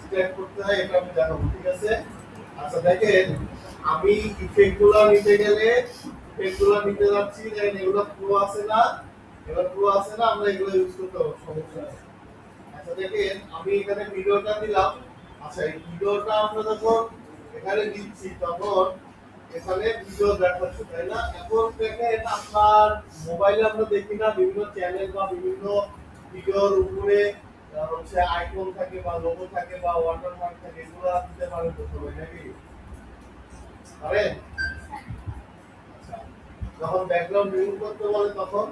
Extract করতে হয় এটা আমি দেখাবো, ঠিক আছে? আচ্ছা দেখেন, আমি ইফেক্টগুলো নিতে গেলে ইফেক্টগুলো নিতে যাচ্ছি, দেখেন এগুলো প্রো আছে না, এগুলো প্রো আছে না, আমরা এগুলো ইউজ করতে পারবো, সমস্যা আছে। আচ্ছা দেখেন, আমি এখানে ভিডিওটা দিলাম। আচ্ছা এই ভিডিওটা আমরা যখন এখানে দিচ্ছি তখন এখানে ভিডিও দেখাচ্ছে, তাই না? এখন দেখেন আপনার মোবাইলে আমরা দেখি না বিভিন্ন চ্যানেল বা বিভিন্ন ভিডিওর উপরে হচ্ছে আইকন থাকে বা লোগো থাকে বা ওয়াটারমার্ক থাকে, এগুলো দিতে পারেন তো সবাই নাকি? পারেন? আচ্ছা, যখন ব্যাকগ্রাউন্ড রিমুভ করতে বলে তখন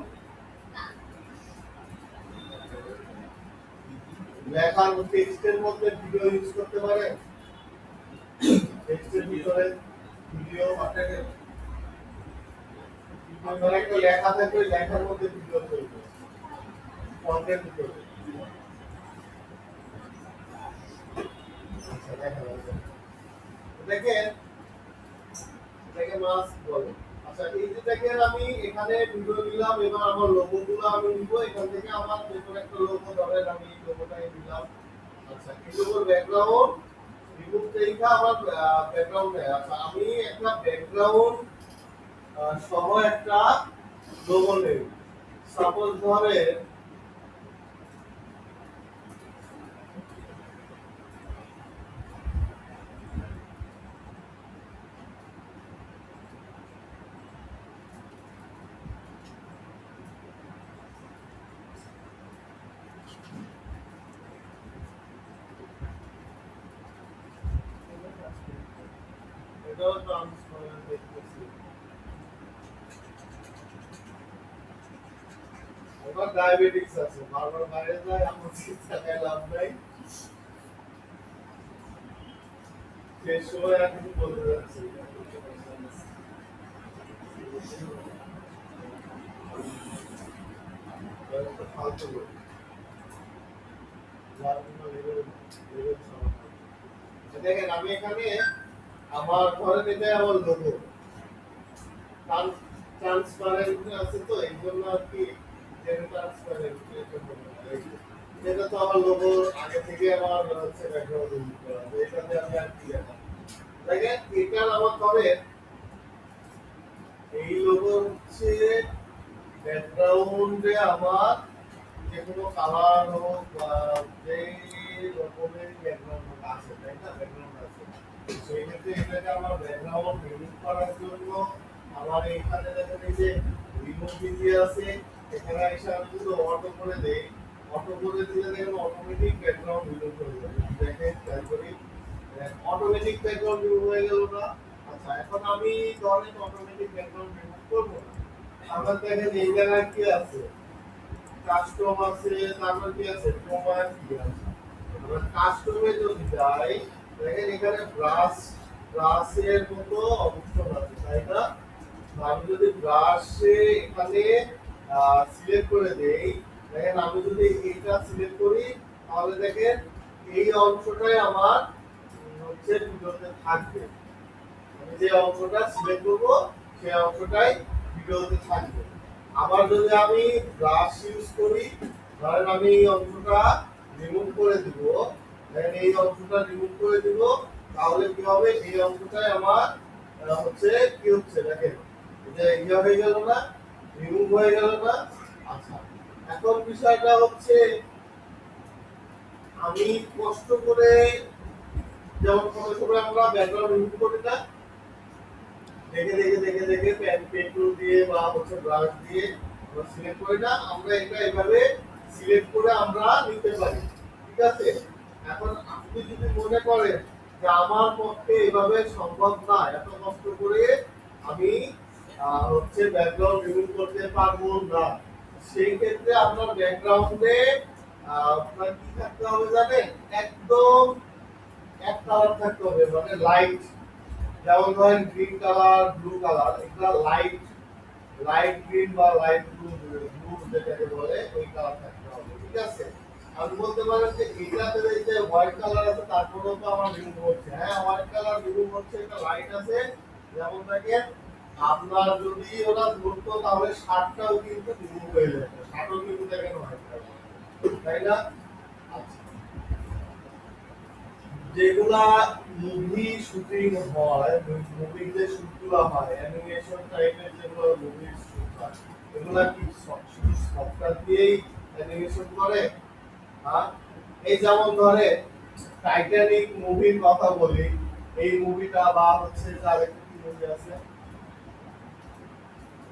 লেখার টেক্সটের মধ্যে ভিডিও ইউজ করতে পারেন, টেক্সটের ভিতরে ভিডিও আপনাকে আপনার একটা লেখা থাকবে, ওই লেখার মধ্যে ভিডিও চলবে, কন্টেন্ট চলবে। আচ্ছা দেখা যাবে, দেখেন এটাকে মাস্ক বলে। আচ্ছা এই যে দেখেন আমি এখানে ভিডিও নিলাম, এবার আমার লোগোগুলো আমি নিব, এখান থেকে আমার যে কোনো একটা লোগো ধরেন আমি এই লোগোটাই নিলাম। আচ্ছা এই লোগোর ব্যাকগ্রাউন্ড রিমুভ থেকে আমার ব্যাকগ্রাউন্ডে, আচ্ছা আমি একটা ব্যাকগ্রাউন্ড সহ একটা লোগো নেব। সাপোজ ধরেন এটাও ট্রান্সফার দেখতেছি, আমার ডায়াবেটিস আছে, বারবার বাইরে যায়, আমার চিন্তা লাভ নাই। শেষ সময় আর কিছু বলতে যাচ্ছি না। ফালতু লোক, যার কোনো লেভেল সমস্যা। দেখেন আমি এখানে আমার ধরেন এটা আমার লোগো ট্রান্সপারেন্ট আছে, তো এই জন্য আর কি ট্রান্সপারেন্ট এটা তো আমার লোগো আগে থেকে আমার হচ্ছে ব্যাকগ্রাউন্ড ইউজ করা, এটাতে আমি আর কি দেখাবো। দেখেন এটা আমার তবে এই লোগো হচ্ছে ব্যাকগ্রাউন্ডে আমার যে কোনো কালার হোক বা যে রকমের ব্যাকগ্রাউন্ড আছে, তাই না? ব্যাকগ্রাউন্ড আছে, সেই ক্ষেত্রে এটাকে আমার ব্যাকগ্রাউন্ড রিমুভ করার জন্য আমার এখানে দেখেন এই যে রিমুভ দিয়ে আছে, এখানে এসে আমি যদি অটো করে দেই, অটো করে দিলে দেখেন অটোমেটিক ব্যাকগ্রাউন্ড রিমুভ হয়ে যাবে। দেখেন ট্রাই করি, অটোমেটিক ব্যাকগ্রাউন্ড রিমুভ হয়ে গেল না? আচ্ছা এখন আমি ধরেন অটোমেটিক ব্যাকগ্রাউন্ড রিমুভ করবো না, আমার দেখেন এই জায়গায় কি আছে, কাস্টম আছে, তারপর কি আছে, প্রমাণ কি আছে। আমরা কাস্টমে যদি যাই, দেখেন এখানে ব্রাশের মতো অপশন আছে, তাই না? তো আমি যদি ব্রাশে এখানে সিলেক্ট করে দেই, দেখেন আমি যদি এইটা সিলেক্ট করি তাহলে দেখেন এই অংশটাই আমার হচ্ছে ভিডিওতে থাকবে। আমি যে অংশটা সিলেক্ট করব সেই অংশটাই ভিডিওতে থাকবে। আবার যদি আমি ব্রাশ ইউজ করি, ধরেন আমি এই অংশটা রিমুভ করে দিব, দেন এই অংশটা রিমুভ করে দিব, তাহলে কি হবে, এই অংশটাই আমার হচ্ছে কি হচ্ছে, দেখেন যে ইয়া হয়ে গেল না, রিমুভ হয়ে গেল না? আচ্ছা এখন বিষয়টা হচ্ছে আমি কষ্ট করে, যেমন কোনো সময় আমরা ব্যাকগ্রাউন্ড রিমুভ করি না, দেখে দেখে দেখে দেখে পেন্টুল দিয়ে বা হচ্ছে ব্রাশ দিয়ে আমরা সিলেক্ট করি না, আমরা এটা এভাবে সিলেক্ট করে আমরা নিতে পারি, ঠিক আছে? এখন আপনি যদি মনে করেন যে আমার পক্ষে এভাবে সম্ভব না, এত কষ্ট করে আমি হচ্ছে ব্যাকগ্রাউন্ড রিমুভ করতে পারবো না, সেই ক্ষেত্রে আপনার ব্যাকগ্রাউন্ডে আপনার কি থাকতে হবে জানেন, একদম এক কালার থাকতে হবে, মানে লাইট, যেমন ধরেন গ্রিন কালার, ব্লু কালার, এগুলা লাইট, লাইট গ্রিন বা লাইট ব্লু, ব্লু যেটাকে বলে ওই কালার থাকতে হবে, ঠিক আছে? আমি বলতে পারেন যে এটাতে এই যে হোয়াইট কালার আছে তারপরেও তো আমার রিমুভ হচ্ছে, হ্যাঁ হোয়াইট কালার রিমুভ হচ্ছে, এটা লাইট আছে, যেমন দেখেন আপনার যদি ওরা ধরতো তাহলে শার্টটাও কিন্তু রিমুভ হয়ে যেত, শার্টও কিন্তু দেখেন হোয়াইট কালার, তাই না? আচ্ছা যেগুলা মুভি শুটিং হয়, মুভি যে শুটগুলো হয়, অ্যানিমেশন টাইপের যেগুলো মুভির শুট হয়, এগুলা কি শুধু সফটওয়্যার দিয়েই অ্যানিমেশন করে? হ্যাঁ, এই যেমন ধরে টাইটানিক মুভির কথা বলি, এই মুভিটা বা হচ্ছে যার একটা কি মুভি আছে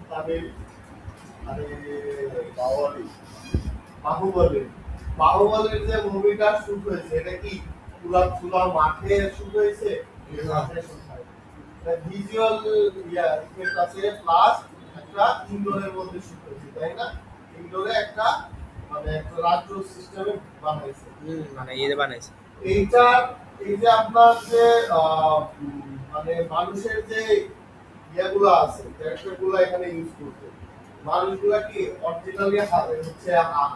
তামিল, আরে বাওয়ালি, বাহুবলী, বাহুবলীর যে মুভিটা শুট হয়েছে এটা কি পুরা খোলা মাঠে শুট হয়েছে? মাঠে শুট হয়, ভিজুয়াল ইফেক্ট আছে প্লাস একটা ইনডোরের মধ্যে শুট হয়েছে, তাই না? ইনডোরে একটা মানে একটা রাজ্য সিস্টেমে বানাইছে। মানে ইয়ে বানাইছে। এইটা এই যে আপনার যে মানে মানুষের যে ইয়েগুলো আছে ক্যারেক্টারগুলো এখানে ইউজ করছে, মানুষগুলা কি অরিজিনালি হচ্ছে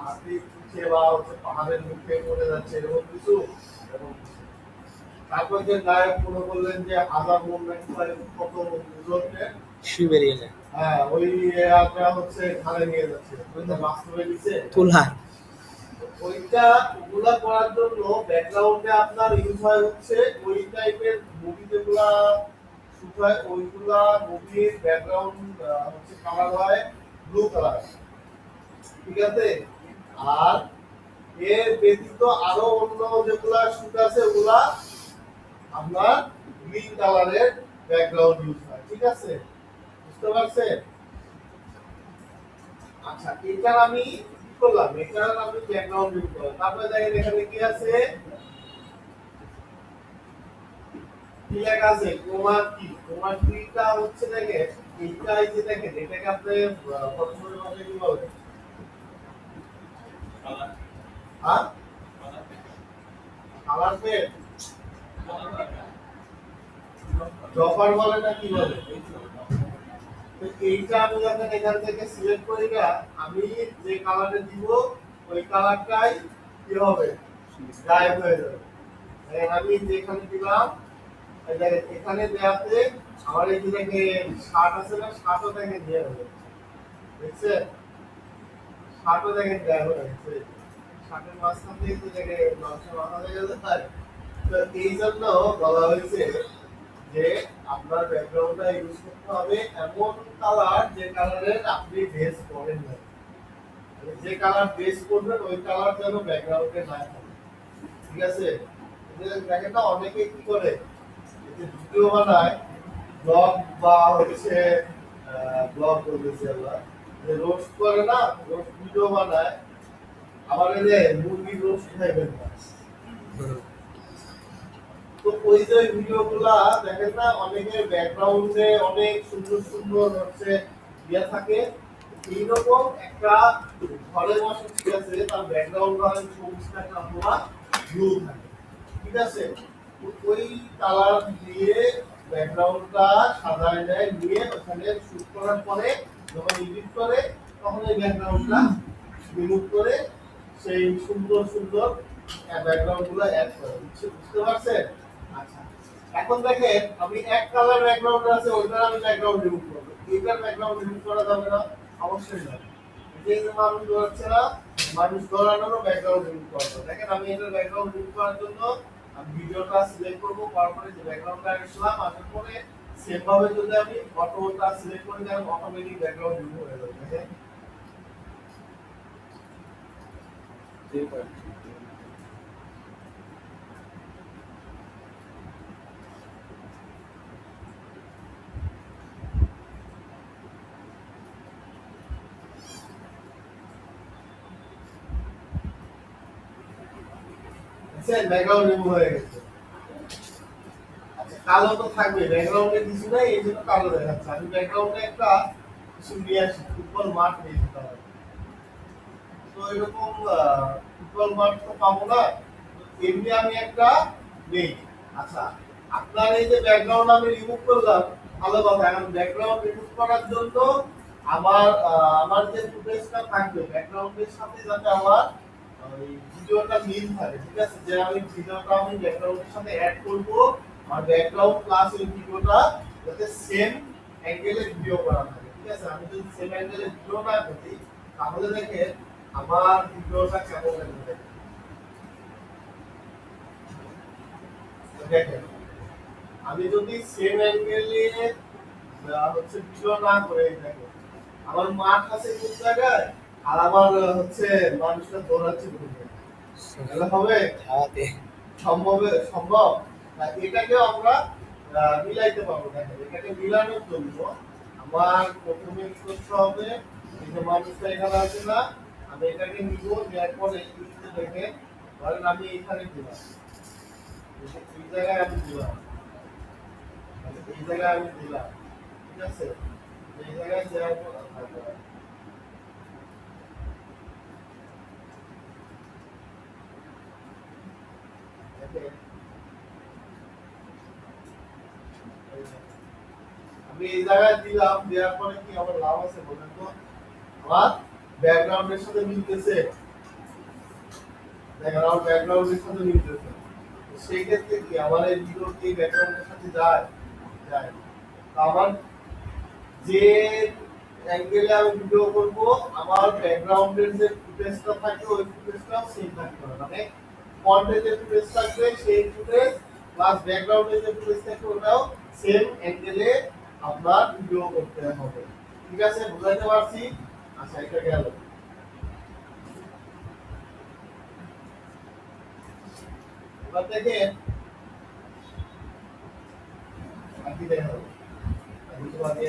হাতি পিছিয়ে বা হচ্ছে পাহাড়ের মুখে পড়ে যাচ্ছে এরকম কিছু? এরকম কিছু। তারপর যে নায়ক মনে করলেন যে হাজার মুভমেন্ট কত ওজনে, শিবেরিয়া যায় হ্যাঁ ওই আপনারা হচ্ছে ঢালে নিয়ে যাচ্ছে, ওইটা বাস্তবে নিচ্ছে। তুলার। ওইটা ওগুলা করার জন্য ব্যাকগ্রাউন্ডে আপনার ইউজ হয় হচ্ছে ওই টাইপের মুভি যেগুলা শুট হয়, ওইগুলা মুভির ব্যাকগ্রাউন্ড হচ্ছে কালার হয় ব্লু কালার, ঠিক আছে? আর এর ব্যতীত আরো অন্য যেগুলা শুট আছে ওগুলা আপনার গ্রিন কালারের ব্যাকগ্রাউন্ড ইউজ হয়, ঠিক আছে? বুঝতে পারছেন? আচ্ছা, এটার আমি কি করলাম, এটার আমি ব্যাকগ্রাউন্ড ইউজ করলাম, তারপরে দেখেন এখানে কি আছে, কি লেখা আছে ক্রোমা কি। ক্রোমা কিটা হচ্ছে দেখেন এইটা, এই যে দেখেন এটাকে আপনি প্রথমে ভাবে কি বলে, হ্যাঁ কালার পেড, ড্রপার বলে না কি বলে? তো এইটা আমি যখন এখান থেকে সিলেক্ট করি না, আমি যে কালারে দিব ওই কালারটাই কি হবে, গায়েব হয়ে যাবে। আমি যেখানে দিলাম এখানে দেওয়াতে আমার এই যে শার্ট আছে না, শার্টও দেখে দেওয়া হবে, দেখছেন? শার্টও দেখে দেওয়া হয়ে গেছে, শার্টের মাঝখান থেকে তো দেখে মানুষের মাথা দেখে যায়। তো এই জন্য বলা হয়েছে যে আপনার ব্যাকগ্রাউন্ডটা ইউজ করতে হবে এমন কালার যে কালারের আপনি বেস করেন না, যে কালার বেস করবেন ওই কালার যেন ব্যাকগ্রাউন্ডে না থাকে, ঠিক আছে? দেখেন না অনেকে কি করে ভিডিও বানায়, ব্লগ বা হচ্ছে ব্লগ বলতেছি আমরা, যে রোস্ট করে না, রোস্ট ভিডিও বানায়, আবার এই যে মুরগি রোস্ট খাইবেন না, তো ওই যে ভিডিও গুলা দেখেন না অনেকের ব্যাকগ্রাউন্ডে অনেক সুন্দর সুন্দর হচ্ছে ইয়ে থাকে, এইরকম একটা ঘরে বসে ঠিক আছে তার ব্যাকগ্রাউন্ড হয় সবুজ থাকে অথবা ব্লু থাকে, ঠিক আছে? তো ওই কালার দিয়ে ব্যাকগ্রাউন্ডটা সাজায় দেয়, নিয়ে ওখানে শুট করার পরে যখন এডিট করে তখন এই ব্যাকগ্রাউন্ডটা রিমুভ করে সেই সুন্দর সুন্দর ব্যাকগ্রাউন্ড গুলো অ্যাড করে, বুঝতে পারছেন? আচ্ছা, এখন দেখেন আমি এক কালার ব্যাকগ্রাউন্ড আছে ওইটার আমি ব্যাকগ্রাউন্ড রিমুভ করবো, এইটার ব্যাকগ্রাউন্ড রিমুভ করা যাবে না? অবশ্যই না। এই যে মানুষ ধরাচ্ছে না, মানুষ ধরানোরও ব্যাকগ্রাউন্ড রিমুভ করবো। দেখেন আমি এটার ব্যাকগ্রাউন্ড রিমুভ করার জন্য আমি ভিডিওটা সিলেক্ট করবো, তারপরে যে ব্যাকগ্রাউন্ডটা আসলাম, আসার পরে সেম ভাবে যদি আমি অটোটা সিলেক্ট করি তাহলে অটোমেটিক ব্যাকগ্রাউন্ড রিমুভ হয়ে যাবে, দেখেন। দেখছেন ব্যাকগ্রাউন্ড রিমুভ হয়ে গেছে। আচ্ছা, কালো তো থাকবে, ব্যাকগ্রাউন্ডে কিছু নাই এই জন্য কালো দেখাচ্ছে। আমি ব্যাকগ্রাউন্ডে একটা কিছু নিয়ে আসি, ফুটবল মাঠ নিয়ে যেতে হবে, তো এরকম ফুটবল মাঠ তো পাবো না, তো এমনি আমি একটা নেই। আচ্ছা, আপনার এই যে ব্যাকগ্রাউন্ড আমি রিমুভ করলাম, ভালো কথা। এখন ব্যাকগ্রাউন্ড রিমুভ করার জন্য আমার যে ফুটেজটা থাকবে ব্যাকগ্রাউন্ডের সাথে যাতে আমার ওই ভিডিওটা মিল থাকে, ঠিক আছে? যে আমি ভিডিওটা আমি ব্যাকগ্রাউন্ডের সাথে অ্যাড করব, আর ব্যাকগ্রাউন্ড প্লাস ওই ভিডিওটা যাতে সেম অ্যাঙ্গেলে ভিডিও করা থাকে, ঠিক আছে? আমি যদি সেম অ্যাঙ্গেলে ভিডিও না করি তাহলে দেখেন আমার ভিডিওটা কেমন লাগবে। দেখেন আমি যদি সেম অ্যাঙ্গেলে হচ্ছে ভিডিও না করে দেখো আমার মাঠ আছে কোন জায়গায় আর আমার হচ্ছে মানুষটা দৌড়াচ্ছে কোন জায়গায় তাহলে হবে ধাওয়াতে সম্ভব না এটাকেও আমরা মিলাইতে পারবো দেখেন এটাকে মিলানোর জন্য আমার প্রথমে কি করতে হবে এই যে মানুষটা এখানে আছে না আমি এটাকে নিব নেওয়ার পরে এই যে দেখেন ধরেন আমি এখানে দিলাম এই জায়গায় আমি দিলাম এই জায়গায় আমি দিলাম ঠিক আছে এই জায়গায় দেওয়ার পর দেখেন, আমি এই জায়গায় দিলাম দেওয়ার পরে কি আমার লাভ আছে বলেন তো আমার ব্যাকগ্রাউন্ডের সাথে মিলতেছে দেখেন আমার ব্যাকগ্রাউন্ডের সাথে মিলতেছে সেই ক্ষেত্রে কি আমার এই ভিডিও কি ব্যাকগ্রাউন্ডের সাথে যায় যায় তো আমার যে অ্যাঙ্গেলে আমি ভিডিও করব আমার ব্যাকগ্রাউন্ডের যে ফুটেজটা থাকে ওই ফুটেজটাও সেম থাকতে হবে মানে ফ্রন্টে যে ফুটেজ থাকবে সেই ফুটেজ প্লাস ব্যাকগ্রাউন্ডে যে ফুটেজ থাকবে ওটাও সেম অ্যাঙ্গেলে আপনার ভিডিও করতে হবে ঠিক আছে বুঝাইতে পারছি আচ্ছা এটা গেল এবার দেখেন বাকি দেখা হবে বুঝতে পারছি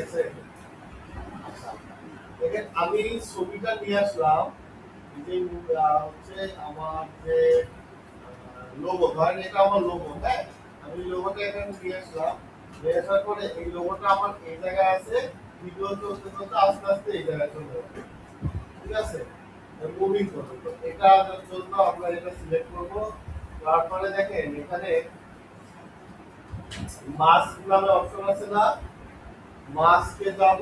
আচ্ছা দেখেন আমি ছবিটা নিয়ে আসলাম এই যে হচ্ছে আমার যে লোগো ধরেন এটা আমার লোগো হ্যাঁ আমি লোগোটা এখানে নিয়ে আসলাম নিয়ে আসার পরে এই লোগোটা আমার এই জায়গায় আছে ভিডিও চলতে চলতে আস্তে আস্তে এই জায়গায় চলে যাবে ঠিক আছে মুভিং করবো তো এটা জন্য আমরা এটা সিলেক্ট করবো তারপরে দেখেন এখানে মাস্ক নামে অপশন আছে না মাস্কে যাব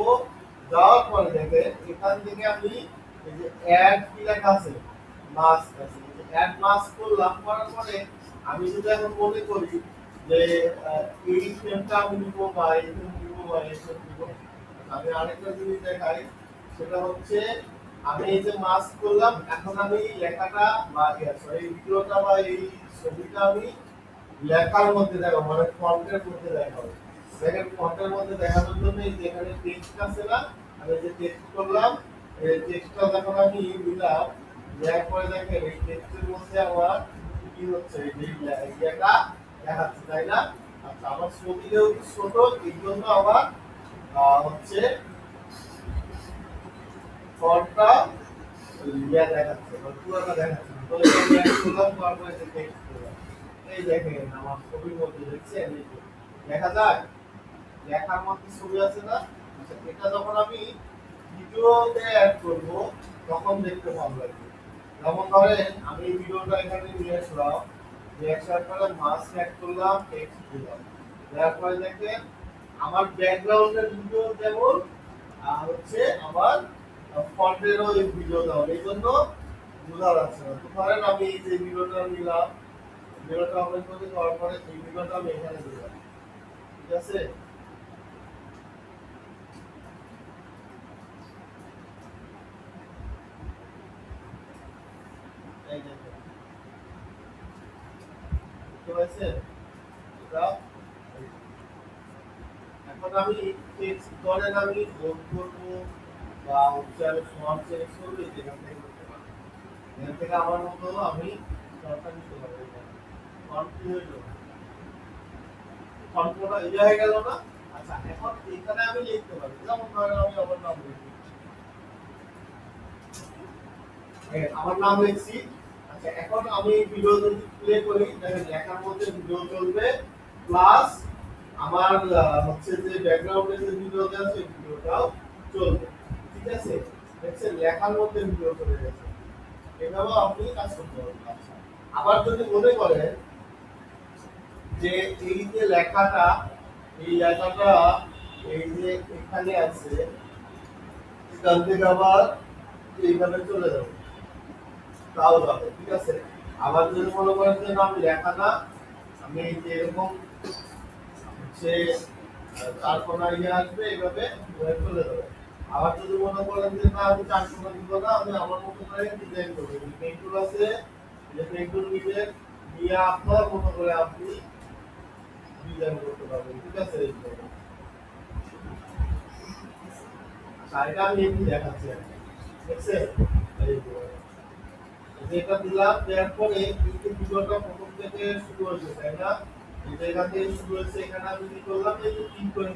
যাওয়ার পরে দেখেন এখান থেকে আমি এই যে অ্যাড কি লেখা আছে মাস্ক আছে অ্যাড মাস্ক করলাম করার পরে আমি যদি এখন মনে করি যে এই ফ্রেমটা আমি নিব বা এই ফ্রেম নিব বা এই ফ্রেম নিব আমি আরেকটা জিনিস দেখাই সেটা হচ্ছে আমি এই যে মাস্ক করলাম এখন আমি লেখাটা বা সরি ভিডিওটা বা এই ছবিটা আমি লেখার মধ্যে দেখাবো মানে ফন্টের মধ্যে দেখাবো দেখেন ফন্টের মধ্যে দেখানোর জন্য এই যে এখানে টেক্সট আছে না আমি যে টেক্সট করলাম এই টেক্সটটা যখন আমি দিলাম দেওয়ার পরে দেখেন এই টেক্সটের মধ্যে আমার কি হচ্ছে এই ইয়েটা দেখাচ্ছে তাই না আচ্ছা আমার ছবিটাও ছোট এই জন্য আমার হচ্ছে ফন্টটা ইয়া দেখাচ্ছে বা পুরোটা দেখাচ্ছে তো এটা করলাম তারপরে যে টেক্সট করলাম এই দেখেন আমার ছবির মধ্যে দেখছেন এই যে দেখা যায় লেখার মধ্যে ছবি আছে না আচ্ছা এটা যখন আমি ভিডিওতে অ্যাড করব তখন দেখতে ভালো লাগবে যেমন ধরেন আমি এই ভিডিওটা এখানে নিয়ে আসলাম নিয়ে আসার পরে মাস্ক অ্যাড করলাম টেক্সট দিলাম দেওয়ার পরে দেখেন আমার ব্যাকগ্রাউন্ডের ভিডিও যেমন হচ্ছে আমার ফন্টেরও এই ভিডিও দেওয়া এই জন্য বোঝা যাচ্ছে না তো ধরেন আমি এই যে ভিডিওটা নিলাম ভিডিওটা অপেন করে দেওয়ার পরে এই ভিডিওটা আমি এখানে দিলাম ঠিক আছে এই দেখেন বুঝতে পারছেন এটা এখন আমি টেক্সট ধরেন আমি যোগ করবো বা হচ্ছে আমি ফন্ট চেঞ্জ করবো যেখান থেকে করতে পারবো এখান থেকে আমার মতো আমি ফন্টটা নিতে পারবো ফন্ট কি হইলো ফন্টটা ইয়ে হয়ে গেল না আচ্ছা এখন এখানে আমি লিখতে পারি যেমন ধরেন আমি আমার নাম লিখি আমার নাম লিখছি আচ্ছা এখন আমি ভিডিও যদি প্লে করি দেখেন লেখার মধ্যে ভিডিও চলবে প্লাস আমার হচ্ছে যে ব্যাকগ্রাউন্ডে যে ভিডিওটা আছে ভিডিওটাও চলবে ঠিক আছে দেখছেন লেখার মধ্যে ভিডিও চলে গেছে এভাবে আপনি কাজ করতে পারবেন আচ্ছা আবার যদি মনে করেন যে এই যে লেখাটা এই লেখাটা এই যে এখানে আছে এখান থেকে আবার এইভাবে চলে যাবে তাও যাবে ঠিক আছে আবার যদি মনে করেন যে না আমি লেখা না আমি এই যে এরকম হচ্ছে চারকোনা ইয়ে আসবে এইভাবে চলে যাবে আবার যদি মনে করেন যে না আমি চারকোনা দিব না আমি আমার মতো করে ডিজাইন করবো পেন টুল আছে যে পেন টুল নিবেন নিয়ে আপনার মতো করে আপনি ডিজাইন করতে পারবেন। ঠিক আছে? শাড়িটা আমি এমনি দেখাচ্ছি আরকি। দেখছেন? এই যে যেটা দিলাম দেওয়ার পরে এই যে ভিডিওটা প্রথম থেকে শুরু হয়েছে, তাই না? এই যে এখান থেকে শুরু হয়েছে, এখানে আমি কি করলাম, এই যে ক্লিক করে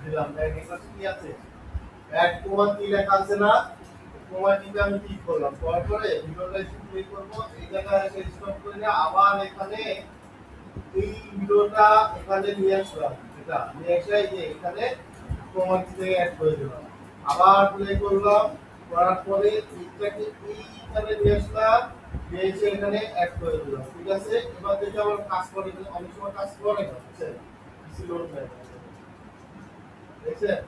দিলাম। দেখ এখানে কি আছে? অ্যাড কোমা কি লেখা আছে না? কোমা কিতে আমি ক্লিক করলাম। করার পরে ভিডিওটা একটু প্লে করবো। এই জায়গায় এসে স্টপ করে দিয়ে আবার এখানে এই ভিডিওটা এখানে নিয়ে আসলাম। এটা নিয়ে এসে এই যে এখানে কোমা কিতে অ্যাড করে দিলাম। আবার প্লে করলাম। করার পরে এইটাকে এইখানে নিয়ে আসলাম। নিয়ে এসে এখানে অ্যাড করে দিলাম। ঠিক আছে? এবার দেখি আমার কাজ করে কিনা। অনেক সময় কাজ করে না, বুঝছেন? কিছু লোড নেই। দেখছেন?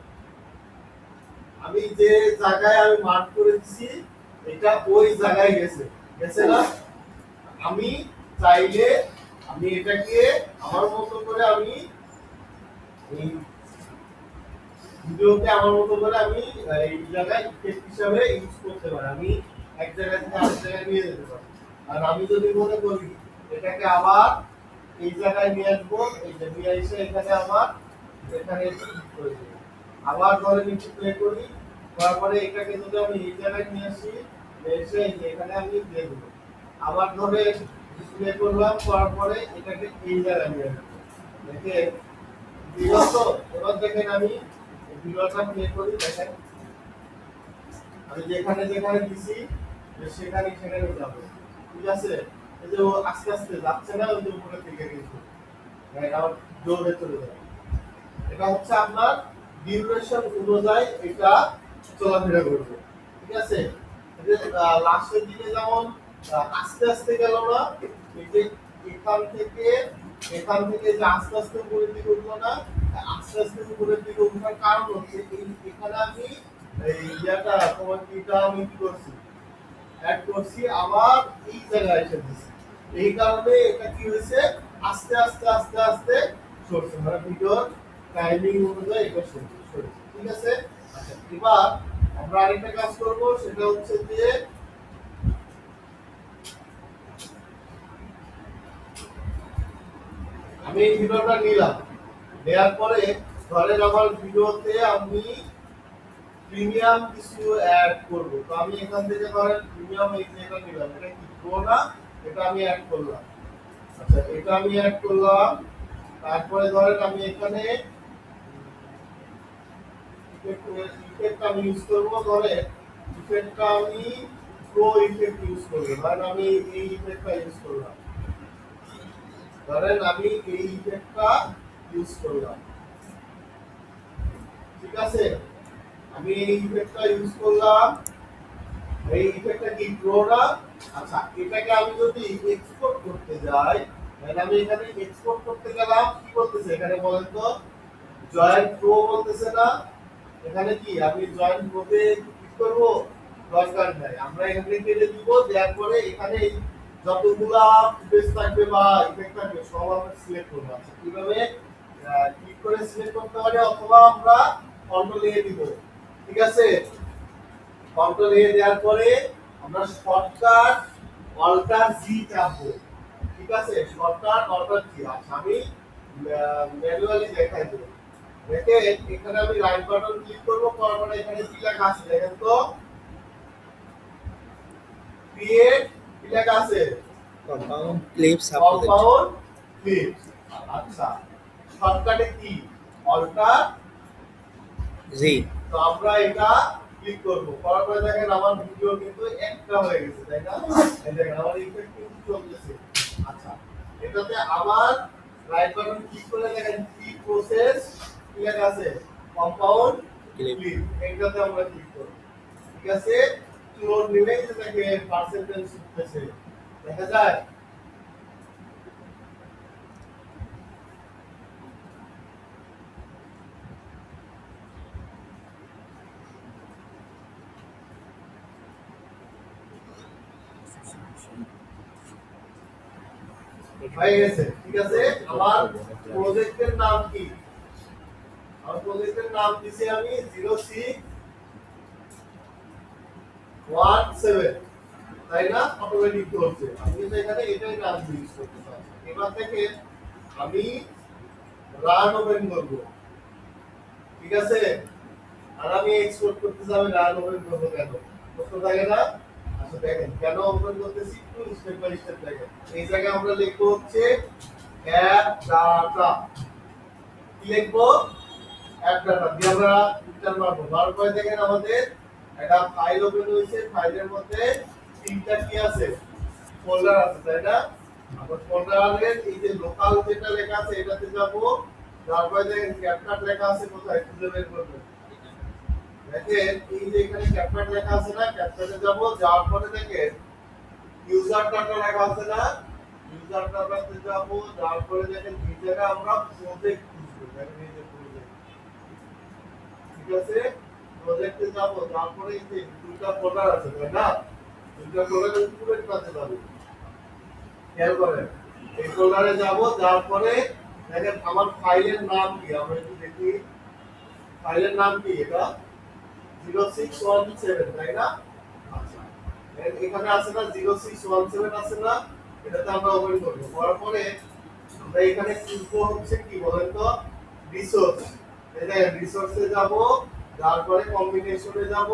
আমি যে জায়গায় আমি মার্ক করে দিছি এটা ওই জায়গায় গেছে, গেছে না? আমি চাইলে আমি এটাকে আমার মতো করে আমি এই ভিডিওকে আমার মতো করে আমি এই জায়গায় ইফেক্ট হিসাবে ইউজ করতে পারি। আমি এক জায়গা থেকে আরেক জায়গায় নিয়ে যেতে পারি। আর আমি যদি মনে করি এটাকে আবার এই জায়গায় নিয়ে আসবো, এই যে নিয়ে এসে এখানে আবার এখানে ক্লিক করে দেবো। আবার ধরে নিচে প্লে করি, তারপরে এটাকে যদি আমি এই জায়গায় নিয়ে আসি, নিয়ে এসে এই যে এখানে আমি দিয়ে দেবো। আবার ধরে প্লে করলাম, করার পরে এটাকে এই জায়গায় নিয়ে আসবো। দেখেন বিগত, এবার দেখেন আমি ভিডিওটা প্লে করি, দেখেন আমি যেখানে যেখানে দিছি সেখানে সেখানে যাবো। ঠিক আছে? এই যে ও আস্তে আস্তে যাচ্ছে না, ওই যে উপরে থেকে কিন্তু আবার জোরে চলে যাবে। এটা হচ্ছে আপনার ডিউরেশন অনুযায়ী এটা চলাফেরা করবে। ঠিক আছে? এই যে লাস্টের দিকে যেমন আস্তে আস্তে গেল না, এই যে এখান থেকে যে আস্তে আস্তে উপরের দিকে উঠলো না, আস্তে আস্তে উপরের দিকে উঠার কারণ হচ্ছে এখানে আমি এই ইয়াটা তোমার কিটা আমি কি করছি, অ্যাড করছি, আবার এই জায়গায় এসে দিছি। এই কারণে এটা কি হয়েছে, আস্তে আস্তে আস্তে আস্তে সরছে, মানে ভিডিওর টাইমিং অনুযায়ী এটা সরছে। ঠিক আছে? আচ্ছা, এবার আমরা আরেকটা কাজ করব, সেটা হচ্ছে যে আমি এই ভিডিওটা নিলাম, নেওয়ার পরে ধরেন আমার ভিডিওতে আমি প্রিমিয়াম কিছু অ্যাড করব। তো আমি এখান থেকে ধরেন প্রিমিয়াম এই যেটা নিলাম, এটা কি প্রো না, এটা আমি অ্যাড করলাম। আচ্ছা, এটা আমি অ্যাড করলাম। তারপরে ধরেন আমি এখানে ইফেক্ট আমি ইউজ করব, ধরেন ইফেক্টটা আমি প্রো ইফেক্ট ইউজ করব। ধরেন আমি এই ইফেক্টটা ইউজ করলাম, ধরেন আমি এই ইফেক্টটা ইউজ করলাম। ঠিক আছে? আমি এই ইফেক্টটা ইউজ করলাম। এই ইফেক্টটা কি প্রো না? আচ্ছা, এটাকে আমি যদি এক্সপোর্ট করতে যাই, তাহলে আমি এখানে এক্সপোর্ট করতে গেলাম, কি বলতেছে এখানে বলেন তো? জয়েন্ট প্রো বলতেছে না? এখানে কি আমি জয়েন্ট প্রোতে ক্লিক করব? দরকার নাই, আমরা এখান থেকে কেটে দিব। দেওয়ার পরে এখানে যতগুলা ফুটেজ থাকবে বা ইফেক্ট থাকবে সব আমরা সিলেক্ট করব। আচ্ছা, কিভাবে ক্লিক করে সিলেক্ট করতে পারি, অথবা আমরা কন্ট্রোল এ দিব। ঠিক আছে? কন্ট্রোল এ দেওয়ার পরে আমরা শর্টকাট অল্টার জি চাপবো। ঠিক আছে? শর্টকাট অল্টার জি। আচ্ছা, আমি ম্যানুয়ালি দেখাই দেব। দেখেন এখানে আমি রাইট বাটন ক্লিক করব, করার পরে এখানে কি লেখা আছে দেখেন তো? ক্রিয়েট, কি লেখা আছে? Compound clip supported. Compound clips. আচ্ছা, শর্টকাটে কি? Alter G. তো আমরা এটা ক্লিক করব, করার পরে দেখেন আমার ভিডিও কিন্তু একটা হয়ে গেছে, তাই না? এই দেখেন আমার ইফেক্ট কিন্তু চলতেছে। আচ্ছা, এটাতে আবার রাইট বাটন ক্লিক করে দেখেন কি প্রসেস, কি লেখা আছে? Compound clip. ক্লিপ। এইটাতে আমরা ক্লিক করব। ঠিক আছে? ক্লোন নিলে যে দেখে পার্সেন্টেজ উঠতেছে, দেখা যায়। হয়ে গেছে। ঠিক আছে? আমার প্রজেক্টের নাম কি? আমার প্রজেক্টের নাম দিছি আমি 0617, তাই না? অটোমেটিক করছে। আমি কিন্তু এখানে এটাই নাম ইউজ করতে পারছি। এবার থেকে আমি রান ওপেন করব, ঠিক আছে? আর আমি এক্সপোর্ট করতে যাবে রান ওপেন করব কেন? প্রশ্ন থাকে না? আচ্ছা দেখেন কেন ওপেন করতেছি একটু স্টেপ বাই স্টেপ দেখেন। এই জায়গায় আমরা লিখবো হচ্ছে অ্যাপ ডাটা। কি লিখবো? অ্যাপ ডাটা দিয়ে আমরা ইন্টার মারবো। মারার পরে দেখেন আমাদের একটা ফাইল ওপেন হয়েছে, ফাইলের মধ্যে তিনটা কি আছে? ফোল্ডার আছে, তাই না? আমরা ফোল্ডারের এই যে লোকাল যেটা লেখা আছে এটাতে যাব, তারপরে দেখেন ক্যাপকাট লেখা আছে কোথায় খুঁজে বের করবেন। দেখেন এই যে এখানে ক্যাপকাট লেখা আছে না, ক্যাপকাটে যাব, যাওয়ার পরে দেখেন ইউজার ডাটা লেখা আছে না, ইউজার ডাটাতে যাব, যাওয়ার পরে দেখেন এই জায়গায় আমরা প্রজেক্ট খুঁজবো। দেখেন এই যে প্রজেক্ট, ঠিক আছে? প্রজেক্টে যাব, তারপরে এই যে দুটো ফোল্ডার আছে, তাই না? দুটো ফোল্ডারের উপরে কাছে যাবে, খেয়াল করেন এই ফোল্ডারে যাব, যাওয়ার পরে দেখেন আমার ফাইলের নাম কি, আমরা একটু দেখি ফাইলের নাম কি, এটা 0617, তাই না? আচ্ছা এখানে আছে না 0617 আছে না, এটাতে আমরা ওপেন করব। করার পরে আমরা এখানে খুঁজবো হচ্ছে কি বলেন তো, রিসোর্স। এই দেখেন রিসোর্সে যাব, তারপরে কম্বিনেশনে যাব,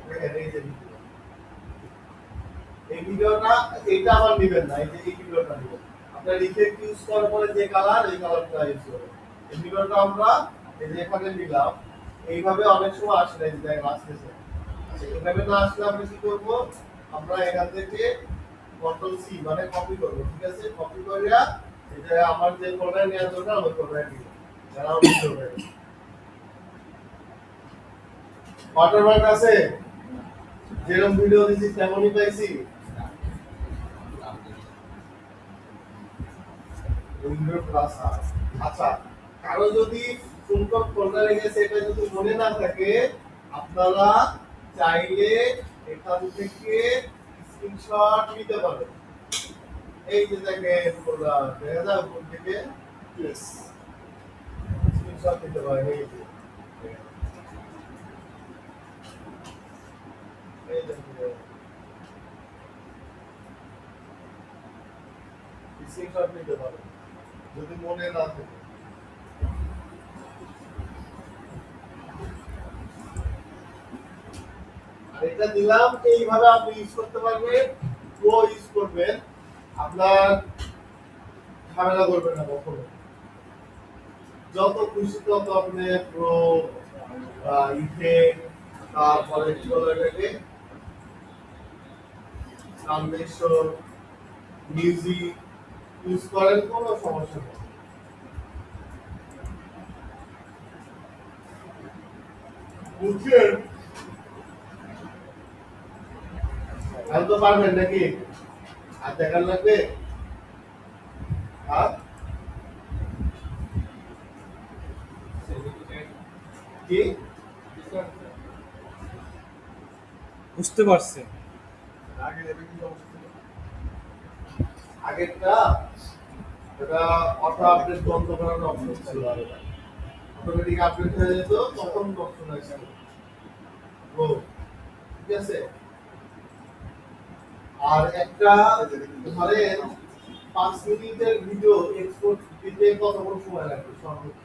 দেখেন এই যে এই ভিডিওটা এটা আবার নেবেন না, এই যে এই ভিডিওটা নেবেন আপনারা রিফ্লেক্ট ইউজ করার পরে যে কালার, এই কালারটা ইউজ করবেন। এই ভিডিওটা আমরা এই যে এখানে নিলাম, এইভাবে অনেক সময় আসে না, এই যে দেখেন আসতেছে। আচ্ছা এইভাবে না আসলে আমরা কি করব, আমরা এখান থেকে কন্ট্রোল সি মানে কপি করব, ঠিক আছে? কপি করিয়া এই যে আমার যে ফোল্ডারে নেওয়ার দরকার ওই ফোল্ডারে দিব, যারা ভিডিও হবে। ওয়াটারমার্ক আছে, যেরকম ভিডিও দিছি তেমনই পাইছি। উইন্ডোজ প্লাস আর। আচ্ছা কারো যদি কোন কোন ফোল্ডারে গেছে এটা যদি মনে না থাকে, আপনারা চাইলে এখান থেকে স্ক্রিনশট নিতে পারেন। এই যে দেখেন ফোল্ডার দেখা যায় উপর থেকে, ইয়েস স্ক্রিনশট নিতে পারেন। এই যে এই দেখেন স্ক্রিনশট নিতে পারেন যদি মনে না থাকে। আর এটা দিলাম, এইভাবে আপনি ইউজ করতে পারবেন, প্রো ইউজ করবেন, আপনার ঝামেলা করবেন না কখনো। যত খুশি তত আপনি প্রো ইফেক্ট, তারপরে কি বলে এটাকে ট্রানজিশন, মিউজিক ইউজ করেন, কোনো সমস্যা নেই। বুঝছেন? তাহলে তো পারবেন নাকি? আর দেখার লাগবে? হ্যাঁ কি বুঝতে পারছি। আগে দেখে কি সমস্যা ছিল? আগেরটা এটা অটো আপডেট বন্ধ করার অপশন ছিল, আর এটা অটোমেটিক আপডেট হয়ে যেত, তখন অপশন হয়েছিল ও, ঠিক আছে? আর একটা ধরেন 5 মিনিটের ভিডিও এক্সপোর্ট দিতে কতক্ষণ সময় লাগবে সর্বোচ্চ?